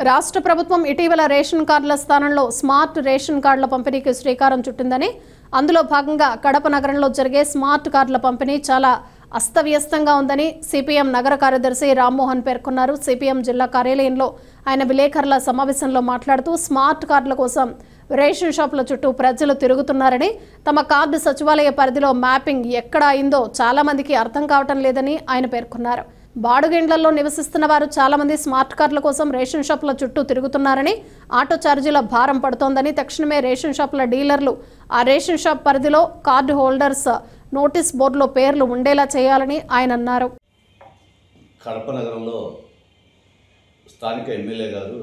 రాష్ట్ర ప్రభుత్వం ఇటీవల రేషన్ కార్డుల స్థానంలో స్మార్ట్ రేషన్ కార్డుల పంపిణీకి శ్రీకారం చుట్టిందని, అందులో భాగంగా కడప నగరంలో జరిగే స్మార్ట్ కార్డుల పంపిణీ చాలా అస్తవ్యస్తంగా ఉందని సిపిఎం నగర కార్యదర్శి రామ్మోహన్ పేర్కొన్నారు. సిపిఎం జిల్లా కార్యాలయంలో ఆయన విలేకరుల సమావేశంలో మాట్లాడుతూ స్మార్ట్ కార్డుల కోసం రేషన్ షాపుల చుట్టూ ప్రజలు తిరుగుతున్నారని, తమ కార్డు సచివాలయ పరిధిలో మ్యాపింగ్ ఎక్కడ అయిందో చాలా మందికి అర్థం కావటం లేదని ఆయన పేర్కొన్నారు. బాడుగేండ్లలో నివసిస్తున్న వారు చాలా మంది స్మార్ట్ కార్డుల కోసం రేషన్ షాపుల చుట్టూ తిరుగుతున్నారని, ఆటో ఛార్జీల భారం పడుతోందని, తక్షణమే రేషన్ షాపుల డీలర్లు ఆ రేషన్ షాప్ పరిధిలో కార్డు హోల్డర్స్ నోటీస్ బోర్డులో పేర్లు ఉండేలా చేయాలని ఆయన అన్నారు. కడప నగరంలో స్థానిక ఎమ్మెల్యే గారు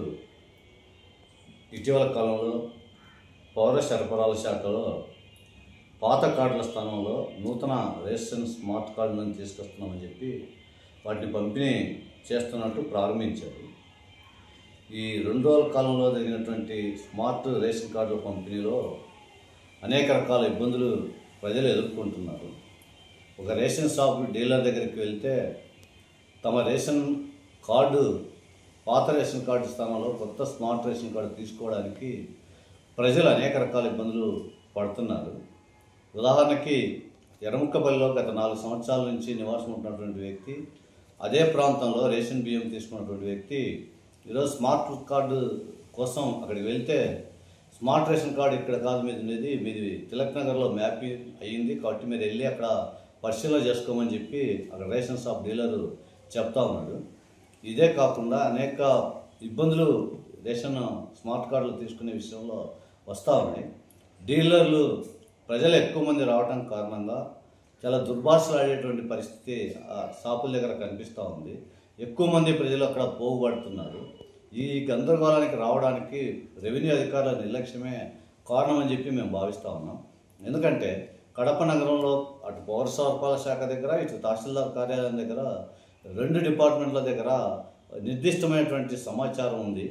ఇటీవల కాలంలో పౌర సరఫరాల శాఖలో పాత కార్డుల స్థానంలో నూతన రేషన్ స్మార్ట్ కార్డులను తీసుకొస్తున్నామని చెప్పి వాటిని పంపిణీ చేస్తున్నట్టు ప్రారంభించారు. ఈ 2 రోజుల కాలంలో జరిగినటువంటి స్మార్ట్ రేషన్ కార్డుల పంపిణీలో అనేక రకాల ఇబ్బందులు ప్రజలు ఎదుర్కొంటున్నారు. ఒక రేషన్ షాప్ డీలర్ దగ్గరికి వెళ్తే తమ రేషన్ కార్డు పాత రేషన్ కార్డు స్థానంలో కొత్త స్మార్ట్ రేషన్ కార్డు తీసుకోవడానికి ప్రజలు అనేక రకాల ఇబ్బందులు పడుతున్నారు. ఉదాహరణకి ఎర్రముక్కపల్లిలో గత 4 సంవత్సరాల నుంచి నివాసం ఉంటున్నటువంటి వ్యక్తి, అదే ప్రాంతంలో రేషన్ బియ్యం తీసుకున్నటువంటి వ్యక్తి ఈరోజు స్మార్ట్ కార్డు కోసం అక్కడికి వెళ్తే స్మార్ట్ రేషన్ కార్డు ఇక్కడ కాదు మీది ఉండేది, మీది తిలక్ నగర్లో మ్యాపింగ్ అయ్యింది కాబట్టి మీరు వెళ్ళి అక్కడ పరిశీలన చేసుకోమని చెప్పి అక్కడ రేషన్ షాప్ డీలరు చెప్తా ఉన్నాడు. ఇదే కాకుండా అనేక ఇబ్బందులు రేషన్ స్మార్ట్ కార్డులు తీసుకునే విషయంలో వస్తూ ఉన్నాయి. డీలర్లు ప్రజలు ఎక్కువ మంది రావడం కారణంగా చాలా దుర్భాషలు ఆడేటువంటి పరిస్థితి షాపుల దగ్గర కనిపిస్తూ ఉంది. ఎక్కువ మంది ప్రజలు అక్కడ పోగుపడుతున్నారు. ఈ గందరగోళానికి రావడానికి రెవెన్యూ అధికారుల నిర్లక్ష్యమే కారణం అని చెప్పి మేము భావిస్తూ ఉన్నాం. ఎందుకంటే కడప నగరంలో అటు పౌర సరఫరాల శాఖ దగ్గర, ఇటు తహసీల్దార్ కార్యాలయం దగ్గర 2 డిపార్ట్మెంట్ల దగ్గర నిర్దిష్టమైనటువంటి సమాచారం ఉంది.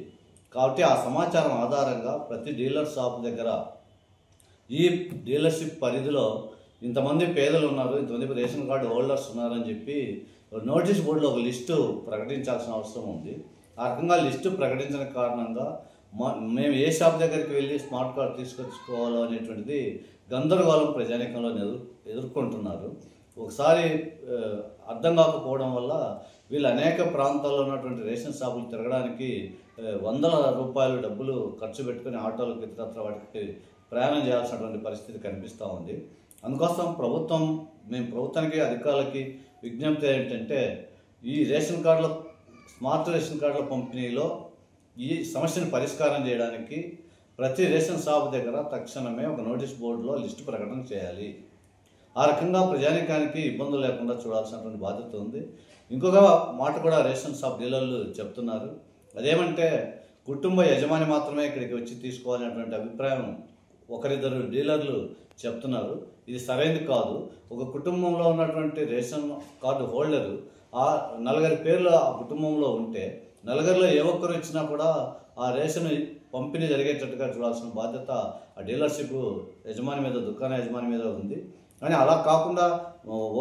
కాబట్టి ఆ సమాచారం ఆధారంగా ప్రతి డీలర్ షాప్ దగ్గర ఈ డీలర్షిప్ పరిధిలో ఇంతమంది పేదలు ఉన్నారు, ఇంతమంది రేషన్ కార్డు హోల్డర్స్ ఉన్నారని చెప్పి నోటీస్ బోర్డులో ఒక లిస్టు ప్రకటించాల్సిన అవసరం ఉంది. ఆ రకంగా లిస్టు ప్రకటించిన కారణంగా మేము ఏ షాప్ దగ్గరికి వెళ్ళి స్మార్ట్ కార్డు తీసుకొచ్చుకోవాలో అనేటువంటిది గందరగోళం ప్రజానీకంలో ఎదుర్కొంటున్నారు. ఒకసారి అర్థం కాకపోవడం వల్ల వీళ్ళు అనేక ప్రాంతాల్లో ఉన్నటువంటి రేషన్ షాపులు తిరగడానికి వందల రూపాయలు డబ్బులు ఖర్చు పెట్టుకుని ఆటోలకు ఇతరత్ర వాటికి ప్రయాణం చేయాల్సినటువంటి పరిస్థితి కనిపిస్తూ ఉంది. అందుకోసం మేము ప్రభుత్వానికి అధికారులకి విజ్ఞప్తి ఏంటంటే ఈ రేషన్ కార్డుల స్మార్ట్ రేషన్ కార్డుల పంపిణీలో ఈ సమస్యను పరిష్కారం చేయడానికి ప్రతి రేషన్ షాప్ దగ్గర తక్షణమే ఒక నోటీస్ బోర్డులో లిస్టు ప్రకటన చేయాలి. ఆ రకంగా ప్రజానీకానికి ఇబ్బందులు లేకుండా చూడాల్సినటువంటి బాధ్యత ఉంది. ఇంకొక మాట కూడా రేషన్ షాప్ డీలర్లు చెప్తున్నారు. అదేమంటే కుటుంబ యజమాని మాత్రమే ఇక్కడికి వచ్చి తీసుకోవాలనేటువంటి అభిప్రాయం ఒకరిద్దరు డీలర్లు చెప్తున్నారు. ఇది సరైనది కాదు. ఒక కుటుంబంలో ఉన్నటువంటి రేషన్ కార్డు హోల్డరు ఆ 4 పేర్లు ఆ కుటుంబంలో ఉంటే 4లో ఏ ఒక్కరు ఇచ్చినా కూడా ఆ రేషన్ పంపిణీ జరిగేటట్టుగా చూడాల్సిన బాధ్యత ఆ డీలర్షిప్ యజమాని మీద, దుకాణ యజమాని మీద ఉంది. కానీ అలా కాకుండా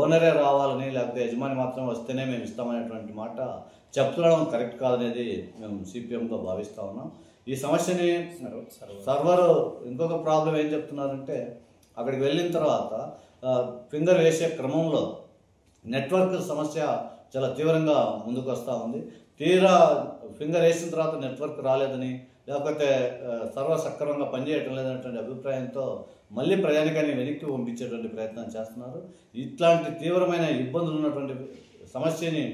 ఓనరే రావాలని, లేకపోతే యజమాని మాత్రం వస్తేనే మేము ఇస్తామనేటువంటి మాట చెప్తుండడం కరెక్ట్ కాదనేది మేము సిపిఎంగా భావిస్తూ ఉన్నాం. ఈ సమస్యని సర్వర్ ఇంకొక ప్రాబ్లం ఏం చెప్తున్నారంటే అక్కడికి వెళ్ళిన తర్వాత ఫింగర్ వేసే క్రమంలో నెట్వర్క్ సమస్య చాలా తీవ్రంగా ముందుకు వస్తూ ఉంది. తీరా ఫింగర్ వేసిన తర్వాత నెట్వర్క్ రాలేదని, లేకపోతే సర్వర్ సక్రమంగా పనిచేయటం లేదనేటువంటి అభిప్రాయంతో మళ్ళీ ప్రయాణికాన్ని వెనక్కి పంపించేటువంటి ప్రయత్నం చేస్తున్నారు. ఇట్లాంటి తీవ్రమైన ఇబ్బందులు ఉన్నటువంటి సమస్యని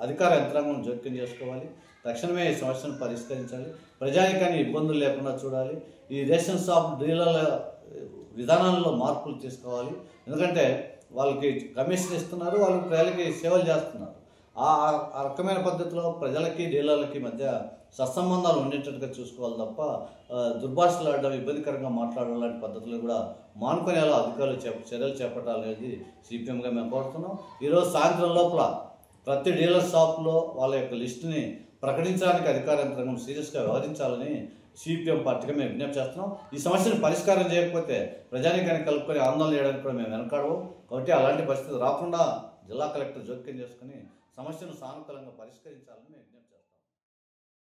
అధికార యంత్రాంగం జోక్యం చేసుకోవాలి. తక్షణమే ఈ సమస్యను పరిష్కరించాలి. ప్రజానికాన్ని ఇబ్బందులు లేకుండా చూడాలి. ఈ రేషన్ షాప్ డీలర్ల విధానాల్లో మార్పులు తీసుకోవాలి. ఎందుకంటే వాళ్ళకి కమిషన్ ఇస్తున్నారు, వాళ్ళకి ప్రజలకి సేవలు చేస్తున్నారు. ఆ రకమైన పద్ధతిలో ప్రజలకి డీలర్లకి మధ్య సత్సంబంధాలు ఉండేటట్టుగా చూసుకోవాలి తప్ప దుర్భాషలు ఆడడం, ఇబ్బందికరంగా మాట్లాడడం లాంటి పద్ధతులు కూడా మానుకునేలా అధికారులు చర్యలు చేపట్టాలనేది సిపిఎంగా మేము కోరుతున్నాం. ఈరోజు సాయంత్రం లోపల ప్రతి డీలర్ షాప్లో వాళ్ళ యొక్క లిస్టుని ప్రకటించడానికి అధికార యంత్రాంగం సీరియస్గా వ్యవహరించాలని సిపిఎం పార్టీగా మేము విజ్ఞప్తి చేస్తున్నాం. ఈ సమస్యను పరిష్కారం చేయకపోతే ప్రజానీకాన్ని కలుపుకొని ఆందోళన చేయడానికి కూడా మేము వెనకాడము. కాబట్టి అలాంటి పరిస్థితి రాకుండా జిల్లా కలెక్టర్ జోక్యం చేసుకుని సమస్యను సానుకూలంగా పరిష్కరించాలని మేము విజ్ఞప్తి చేస్తున్నాం.